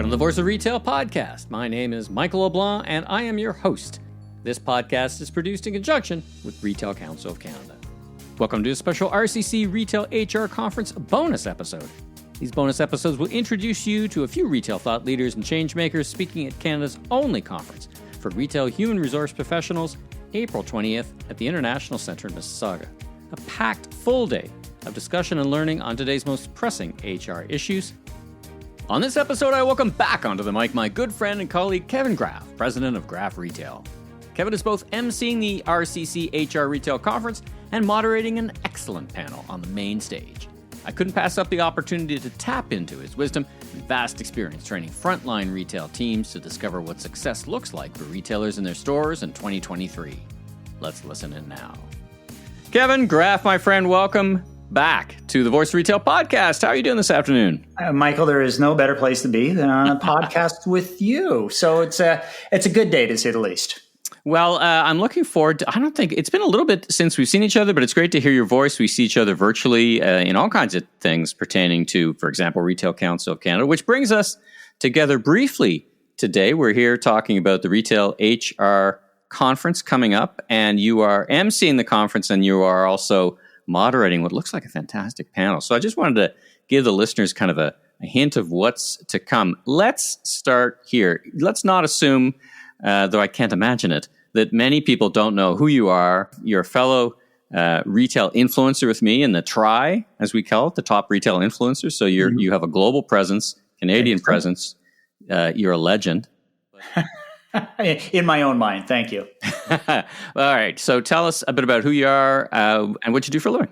Welcome to the Voice of Retail podcast. My name is Michael LeBlanc, and I am your host. This podcast is produced in conjunction with Retail Council of Canada. Welcome to a special RCC Retail HR Conference bonus episode. These bonus episodes will introduce you to a few retail thought leaders and change makers speaking at Canada's only conference for retail human resource professionals, April 20th at the International Centre in Mississauga. A packed full day of discussion and learning on today's most pressing HR issues. On this episode, I welcome back onto the mic my good friend and colleague Kevin Graff, president of Graff Retail. Kevin is both emceeing the RCC HR Retail Conference and moderating an excellent panel on the main stage. I couldn't pass up the opportunity to tap into his wisdom and vast experience training frontline retail teams to discover what success looks like for retailers in their stores in 2023. Let's listen in now. Kevin Graff, my friend, welcome back to the Voice of Retail podcast. How are you doing this afternoon? Michael, there is no better place to be than on a podcast with you. So it's a good day, to say the least. Well, I'm looking forward to, I don't think, it's been a little bit since we've seen each other, but it's great to hear your voice. We see each other virtually in all kinds of things pertaining to, for example, Retail Council of Canada, which brings us together briefly today. We're here talking about the Retail HR Conference coming up, and you are emceeing the conference, and you are also moderating what looks like a fantastic panel. So I just wanted to give the listeners kind of a hint of what's to come. Let's start here. Let's not assume, though I can't imagine it, that many people don't know who you are. You're a fellow retail influencer with me in the TRI, as we call it, the top retail influencer. So you have a global presence, Canadian presence. You're a legend. In my own mind. Thank you. All right. So tell us a bit about who you are and what you do for a living.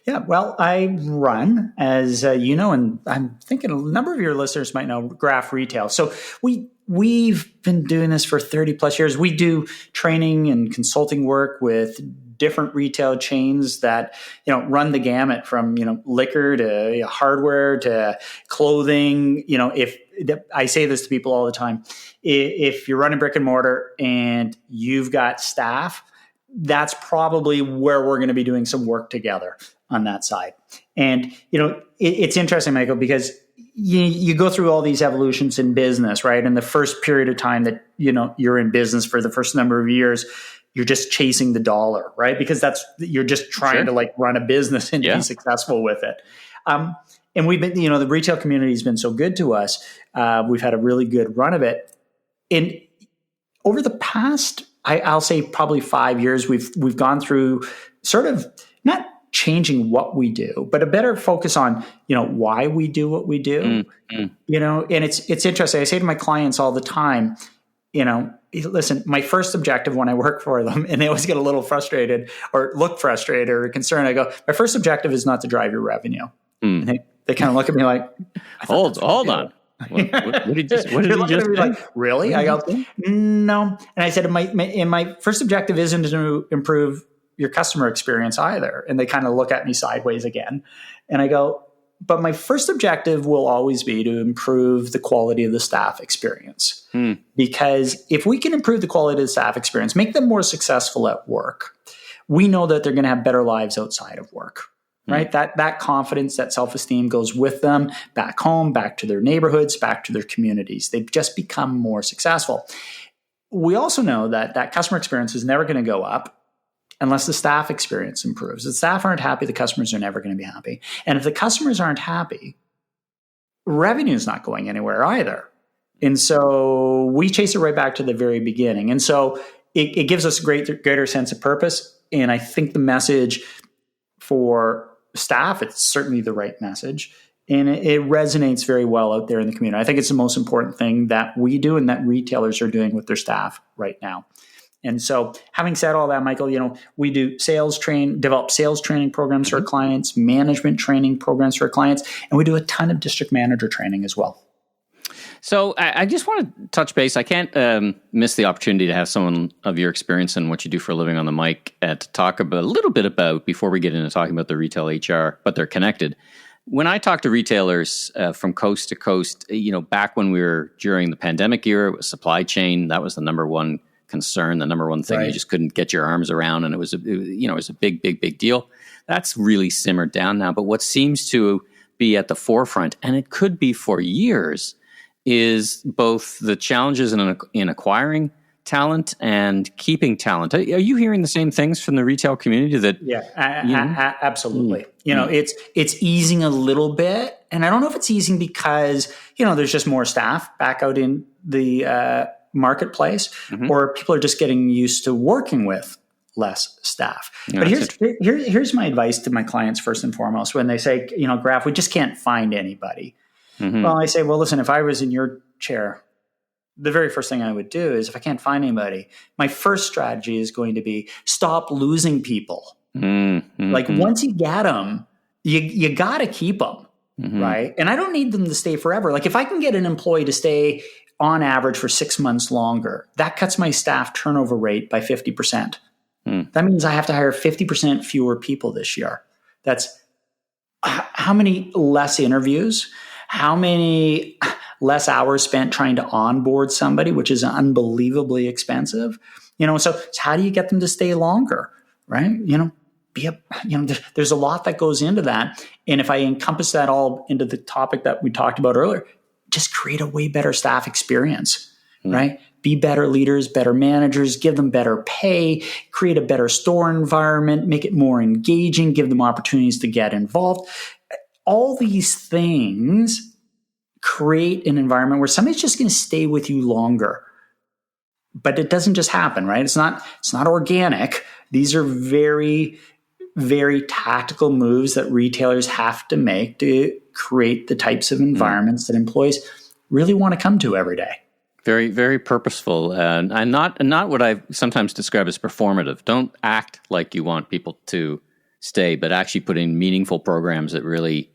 Yeah, well, I run, as you know, and I'm thinking a number of your listeners might know, Graff Retail. So we've been doing this for 30 plus years. We do training and consulting work with different retail chains that, run the gamut from, liquor to hardware to clothing. If I say this to people all the time, if you're running brick and mortar and you've got staff, that's probably where we're going to be doing some work together on that side. And, it's interesting, Michael, because you go through all these evolutions in business, right? And the first period of time that, you're in business for the first number of years, you're just chasing the dollar, right? Because you're just trying to run a business and be successful with it. And we've been, the retail community has been so good to us. We've had a really good run of it. And over the past, I'll say probably 5 years, we've gone through sort of not changing what we do, but a better focus on, why we do what we do, and it's interesting. I say to my clients all the time, listen, my first objective when I work for them, and they always get a little frustrated or look frustrated or concerned. I go, my first objective is not to drive your revenue. And they kind of look at me like, hold on. What did he just say? Like, really? I go, no. And I said, my first objective isn't to improve your customer experience either. And they kind of look at me sideways again. And I go, but my first objective will always be to improve the quality of the staff experience. Because if we can improve the quality of the staff experience, make them more successful at work, we know that they're going to have better lives outside of work. Right? That confidence, that self-esteem goes with them back home, back to their neighborhoods, back to their communities. They've just become more successful. We also know that customer experience is never going to go up unless the staff experience improves. If the staff aren't happy, the customers are never going to be happy. And if the customers aren't happy, revenue is not going anywhere either. And so we chase it right back to the very beginning. And so it gives us a greater sense of purpose. And I think the message for staff, it's certainly the right message, and it resonates very well out there in the community. I think it's the most important thing that we do and that retailers are doing with their staff right now. And so having said all that, Michael, we do develop sales training programs for our clients, management training programs for our clients, and we do a ton of district manager training as well. So I just want to touch base. I can't miss the opportunity to have someone of your experience and what you do for a living on the mic to talk a little bit about, before we get into talking about the retail HR, but they're connected. When I talk to retailers from coast to coast, back when we were during the pandemic era, it was supply chain. That was the number one concern, the number one thing you just couldn't get your arms around. And it was a big deal. That's really simmered down now. But what seems to be at the forefront, and it could be for years, is both the challenges in acquiring talent and keeping talent. Are you hearing the same things from the retail community that? Yeah, absolutely. It's easing a little bit, and I don't know if it's easing because there's just more staff back out in the marketplace, or people are just getting used to working with less staff. But here's my advice to my clients first and foremost when they say, Graff, we just can't find anybody. Well, I say, well, listen, if I was in your chair, the very first thing I would do is if I can't find anybody, my first strategy is going to be stop losing people. Like once you get them, you got to keep them, right? And I don't need them to stay forever. Like if I can get an employee to stay on average for 6 months longer, that cuts my staff turnover rate by 50%. That means I have to hire 50% fewer people this year. That's how many less interviews, how many less hours spent trying to onboard somebody, which is unbelievably expensive. So how do you get them to stay longer, right? There's a lot that goes into that. And if I encompass that all into the topic that we talked about earlier, just create a way better staff experience, right? Be better leaders, better managers, give them better pay, create a better store environment, make it more engaging, give them opportunities to get involved. All these things create an environment where somebody's just going to stay with you longer. But it doesn't just happen, right? It's not organic. These are very, very tactical moves that retailers have to make to create the types of environments that employees really want to come to every day. Very, very purposeful, and not what I sometimes describe as performative. Don't act like you want people to stay, but actually put in meaningful programs that really,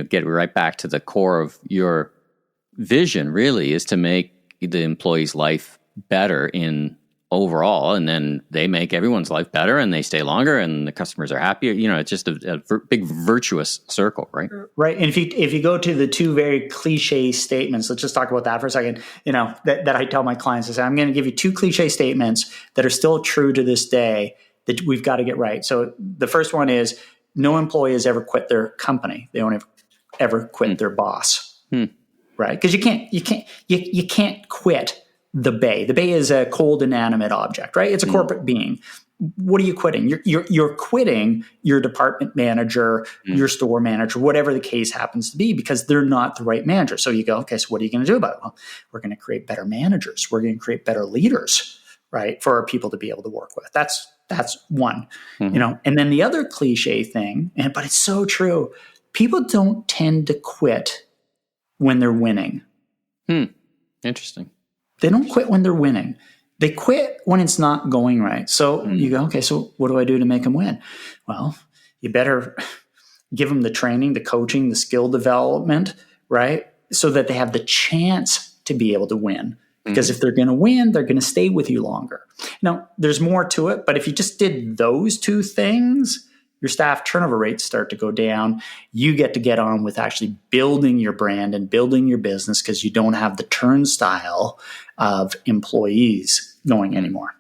get right back to the core of your vision. Really, is to make the employee's life better in overall, and then they make everyone's life better, and they stay longer, and the customers are happier. It's just a big virtuous circle, right? Right. And if you go to the two very cliche statements, let's just talk about that for a second. That I tell my clients, I say, I'm going to give you two cliche statements that are still true to this day that we've got to get right. So the first one is no employee has ever quit their company. They don't ever quit their boss, right? Because you can't quit the bay. The bay is a cold, inanimate object, right? It's a corporate being. What are you quitting? You're quitting your department manager, your store manager, whatever the case happens to be, because they're not the right manager. So you go, okay, so what are you going to do about it? Well, we're going to create better managers. We're going to create better leaders, right, for our people to be able to work with. That's one, And then the other cliche thing, but it's so true. People don't tend to quit when they're winning. Interesting. They don't quit when they're winning. They quit when it's not going right. So you go, okay, so what do I do to make them win? Well, you better give them the training, the coaching, the skill development, right? So that they have the chance to be able to win. Because if they're going to win, they're going to stay with you longer. Now, there's more to it, but if you just did those two things, your staff turnover rates start to go down. You get to get on with actually building your brand and building your business because you don't have the turnstile of employees going anymore.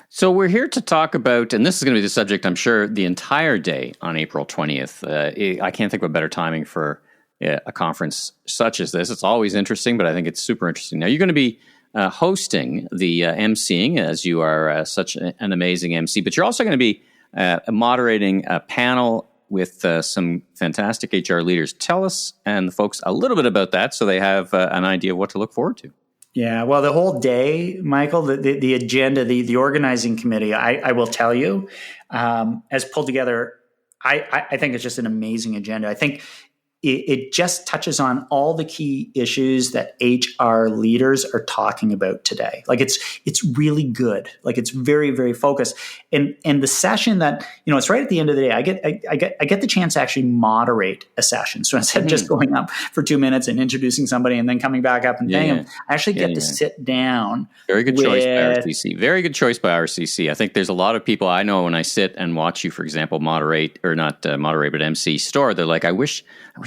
So we're here to talk about, and this is going to be the subject, I'm sure, the entire day on April 20th. I can't think of a better timing for a conference such as this. It's always interesting, but I think it's super interesting. Now, you're going to be hosting the emceeing, as you are such an amazing MC, but you're also going to be moderating a panel with some fantastic HR leaders. Tell us and the folks a little bit about that so they have an idea of what to look forward to. Yeah, well, the whole day, Michael, the agenda, the organizing committee, I will tell you, has pulled together, I think it's just an amazing agenda. I think it just touches on all the key issues that HR leaders are talking about today. Like it's really good. Like it's very, very focused. And the session that, it's right at the end of the day, I get the chance to actually moderate a session. So instead of just going up for 2 minutes and introducing somebody and then coming back up and paying them, I actually get to sit down. Very good choice by RCC. Very good choice by RCC. I think there's a lot of people I know when I sit and watch you, for example, moderate or not moderate, but MC store, they're like, I wish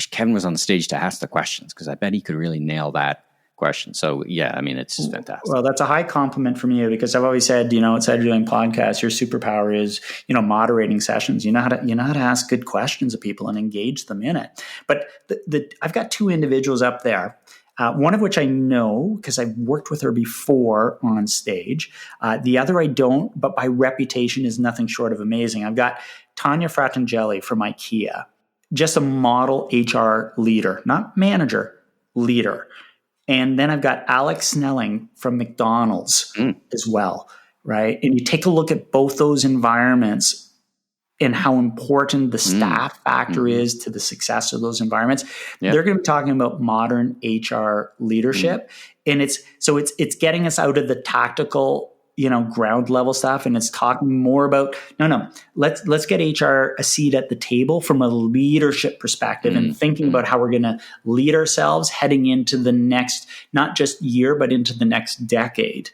Kevin was on the stage to ask the questions because I bet he could really nail that question. So yeah, I mean, it's just fantastic. Well, that's a high compliment from you because I've always said, outside of doing podcasts, your superpower is, moderating sessions. You know how to ask good questions of people and engage them in it. But I've got two individuals up there one of which I know because I've worked with her before on stage. The other I don't, but by reputation is nothing short of amazing. I've got Tanya Fratangeli from IKEA, just a model HR leader, not manager, leader. And then I've got Alex Snelling from McDonald's as well, right? And you take a look at both those environments and how important the staff factor is to the success of those environments. Yep. They're going to be talking about modern HR leadership. And it's getting us out of the tactical, ground level stuff. And it's talking more about, let's get HR a seat at the table from a leadership perspective and thinking about how we're going to lead ourselves heading into the next, not just year, but into the next decade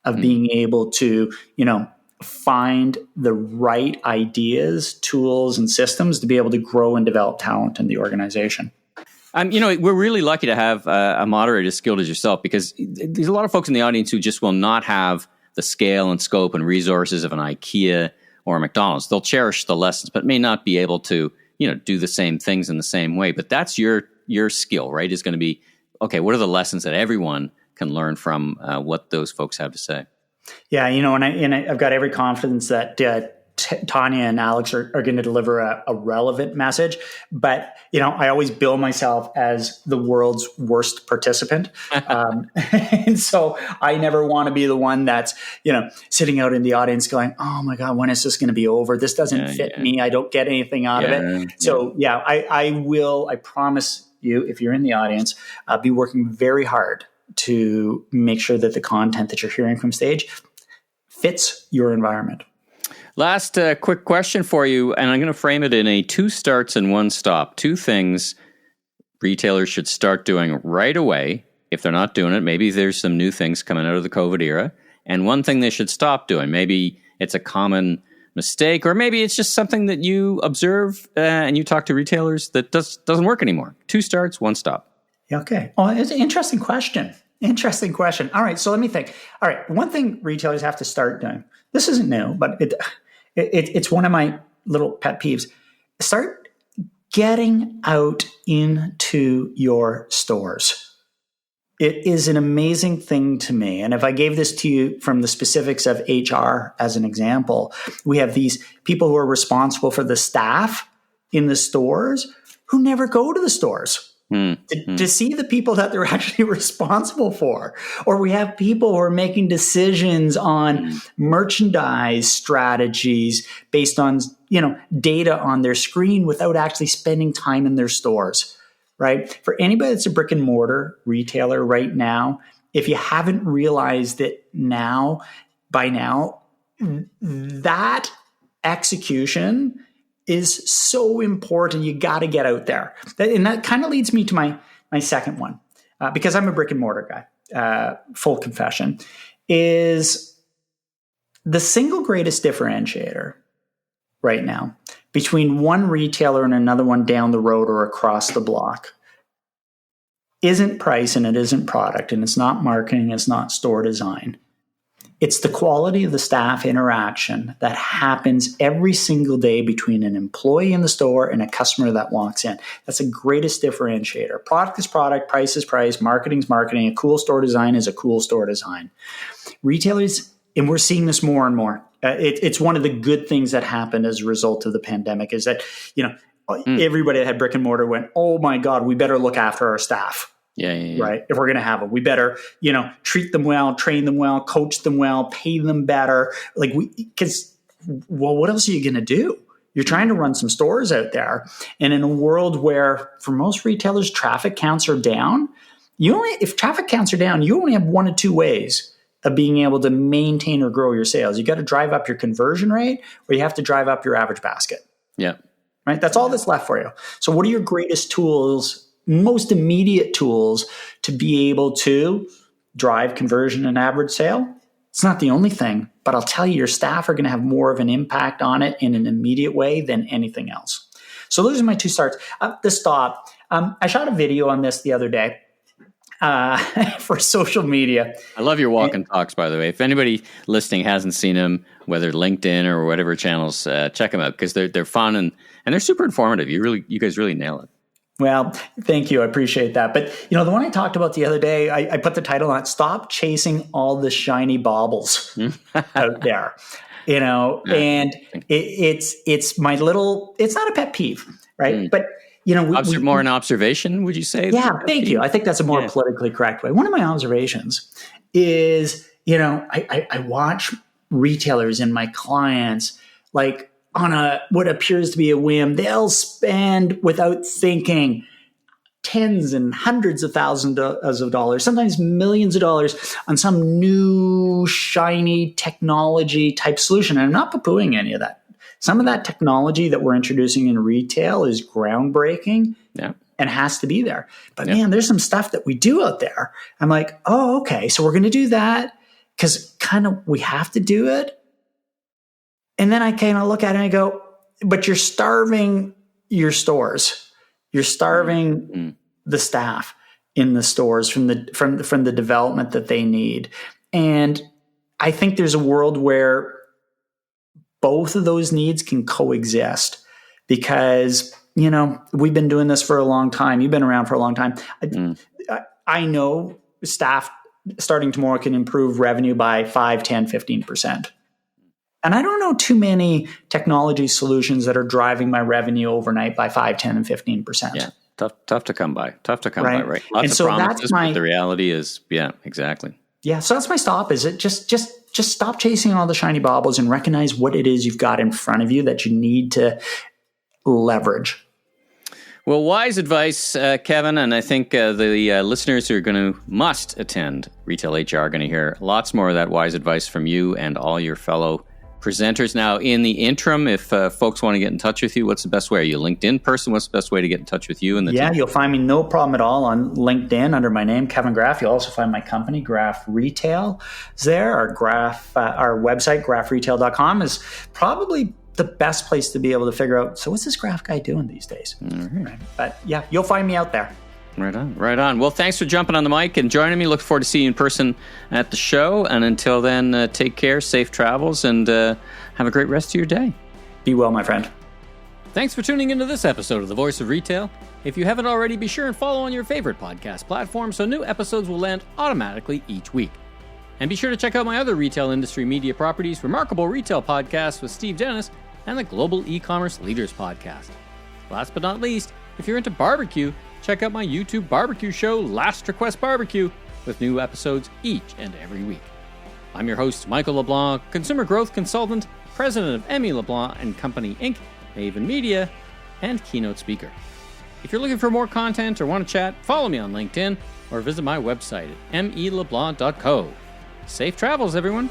of being able to, find the right ideas, tools, and systems to be able to grow and develop talent in the organization. We're really lucky to have a moderator as skilled as yourself, because there's a lot of folks in the audience who just will not have the scale and scope and resources of an IKEA or a McDonald's. They'll cherish the lessons, but may not be able to, do the same things in the same way. But that's your skill, right? Is going to be, okay, what are the lessons that everyone can learn from what those folks have to say? Yeah, I've got every confidence that Tanya and Alex are going to deliver a relevant message. But, I always bill myself as the world's worst participant. And so I never want to be the one that's, sitting out in the audience going, oh my God, when is this going to be over? This doesn't fit me. I don't get anything out of it. So I promise you, if you're in the audience, I'll be working very hard to make sure that the content that you're hearing from stage fits your environment. Last quick question for you, and I'm going to frame it in a 2 starts and 1 stop. 2 things retailers should start doing right away. If they're not doing it, maybe there's some new things coming out of the COVID era. And 1 thing they should stop doing. Maybe it's a common mistake, or maybe it's just something that you observe and you talk to retailers that doesn't work anymore. 2 starts, 1 stop. Okay. Oh, it's an interesting question. All right. So let me think. All right. 1 thing retailers have to start doing. This isn't new, but it's one of my little pet peeves. Start getting out into your stores. It is an amazing thing to me. And if I gave this to you from the specifics of HR as an example, we have these people who are responsible for the staff in the stores who never go to the stores. To see the people that they're actually responsible for. Or we have people who are making decisions on merchandise strategies based on, data on their screen without actually spending time in their stores, right? For anybody that's a brick and mortar retailer right now, if you haven't realized it by now, that execution is so important. You got to get out there. And that kind of leads me to my second one, because I'm a brick and mortar guy, full confession, is the single greatest differentiator right now between one retailer and another one down the road or across the block isn't price, and it isn't product, and it's not marketing, it's not store design. It's the quality of the staff interaction that happens every single day between an employee in the store and a customer that walks in. That's the greatest differentiator. Product is product, price is price, marketing is marketing, a cool store design is a cool store design. Retailers, and we're seeing this more and more, it's one of the good things that happened as a result of the pandemic is that, everybody that had brick and mortar went, oh my God, we better look after our staff. Yeah. Right. If we're going to have them, we better, treat them well, train them well, coach them well, pay them better. What else are you going to do? You're trying to run some stores out there. And in a world where for most retailers, traffic counts are down, if traffic counts are down, you only have 1 of 2 ways of being able to maintain or grow your sales. You got to drive up your conversion rate, or you have to drive up your average basket. Yeah. Right. That's all that's left for you. So what are your greatest tools, most immediate tools to be able to drive conversion and average sale? It's not the only thing, but I'll tell you, your staff are going to have more of an impact on it in an immediate way than anything else. So those are my 2 starts. The stop. I shot a video on this the other day for social media. I love your walk and talks, by the way. If anybody listening hasn't seen them, whether LinkedIn or whatever channels, check them out because they're fun and they're super informative. You guys really nail it. Well, thank you. I appreciate that. But, the one I talked about the other day, I put the title on it, Stop Chasing All the Shiny Baubles out there. And it's my little, it's not a pet peeve, right? But, more an observation, would you say? Yeah, thank you. I think that's a more politically correct way. One of my observations is, I watch retailers and my clients, like, on what appears to be a whim, they'll spend without thinking tens and hundreds of thousands of dollars, sometimes millions of dollars on some new shiny technology type solution. And I'm not poo-pooing any of that. Some of that technology that we're introducing in retail is groundbreaking and has to be there. But man, there's some stuff that we do out there. I'm like, oh, okay, so we're going to do that because kind of we have to do it. And then I kind of look at it and I go, but you're starving your stores. You're starving the staff in the stores from the development that they need. And I think there's a world where both of those needs can coexist because, we've been doing this for a long time. You've been around for a long time. I know staff starting tomorrow can improve revenue by 5, 10, 15%. And I don't know too many technology solutions that are driving my revenue overnight by 5, 10, and 15%. Yeah, tough to come by. Right? Lots of promises, but the reality is, exactly. Yeah, so that's my stop. Is it just stop chasing all the shiny baubles and recognize what it is you've got in front of you that you need to leverage. Well, wise advice, Kevin, and I think the listeners who are must attend Retail HR are going to hear lots more of that wise advice from you and all your fellow presenters. Now, in the interim, if folks want to get in touch with you, what's the best way? Are you a LinkedIn person? What's the best way to get in touch with you? And team? You'll find me no problem at all on LinkedIn under my name, Kevin Graff. You'll also find my company, Graff Retail, is there. Our website, graffretail.com, is probably the best place to be able to figure out, so what's this Graff guy doing these days? Right. But you'll find me out there. Right on. Well, thanks for jumping on the mic and joining me. Look forward to seeing you in person at the show. And until then, take care, safe travels, and have a great rest of your day. Be well, my friend. Thanks for tuning into this episode of The Voice of Retail. If you haven't already, be sure and follow on your favorite podcast platform so new episodes will land automatically each week. And be sure to check out my other retail industry media properties, Remarkable Retail Podcast with Steve Dennis, and the Global E-Commerce Leaders Podcast. Last but not least, if you're into barbecue, check out my YouTube barbecue show, Last Request Barbecue, with new episodes each and every week. I'm your host, Michael LeBlanc, consumer growth consultant, president of Emmy LeBlanc & Company, Inc., Maven Media, and keynote speaker. If you're looking for more content or want to chat, follow me on LinkedIn or visit my website at meleblanc.co. Safe travels, everyone.